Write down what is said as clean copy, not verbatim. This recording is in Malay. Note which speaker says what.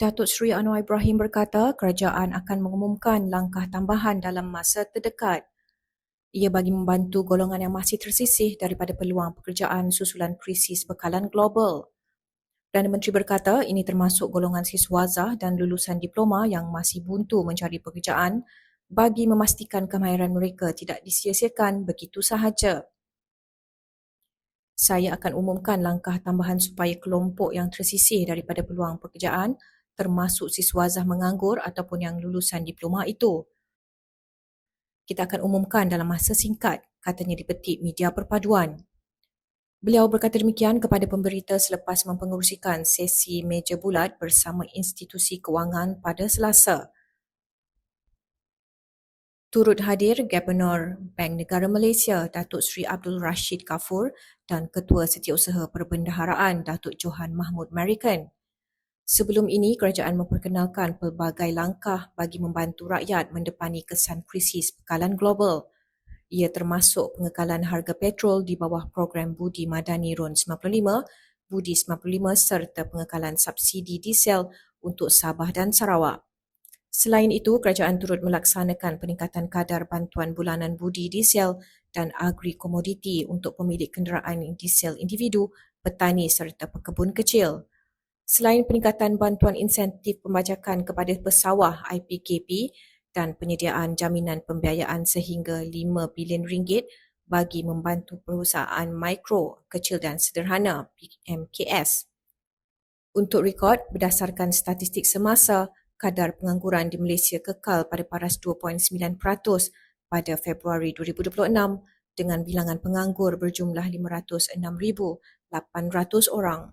Speaker 1: Datuk Seri Anwar Ibrahim berkata kerajaan akan mengumumkan langkah tambahan dalam masa terdekat. Ia bagi membantu golongan yang masih tersisih daripada peluang pekerjaan susulan krisis bekalan global. Perdana Menteri berkata ini termasuk golongan siswazah dan lulusan diploma yang masih buntu mencari pekerjaan bagi memastikan kemahiran mereka tidak disia-siakan begitu sahaja. Saya akan umumkan langkah tambahan supaya kelompok yang tersisih daripada peluang pekerjaan termasuk siswazah menganggur ataupun yang lulusan diploma itu. Kita akan umumkan dalam masa singkat, katanya di petik media perpaduan. Beliau berkata demikian kepada pemberita selepas mempengerusikan sesi meja bulat bersama institusi kewangan pada Selasa. Turut hadir Gubernur Bank Negara Malaysia Datuk Seri Abdul Rashid Kafur dan Ketua Setiausaha Perbendaharaan Datuk Johan Mahmud Marikan. Sebelum ini, kerajaan memperkenalkan pelbagai langkah bagi membantu rakyat mendepani kesan krisis bekalan global. Ia termasuk pengekalan harga petrol di bawah program Budi Madani RUN 95, Budi 95 serta pengekalan subsidi diesel untuk Sabah dan Sarawak. Selain itu, kerajaan turut melaksanakan peningkatan kadar bantuan bulanan budi diesel dan agri komoditi untuk pemilik kenderaan diesel individu, petani serta pekebun kecil. Selain peningkatan bantuan insentif pembajakan kepada pesawah IPKP dan penyediaan jaminan pembiayaan sehingga RM5 bilion bagi membantu perusahaan mikro, kecil dan sederhana PMKS. Untuk rekod, berdasarkan statistik semasa, kadar pengangguran di Malaysia kekal pada paras 2.9% pada Februari 2026 dengan bilangan penganggur berjumlah 506,800 orang.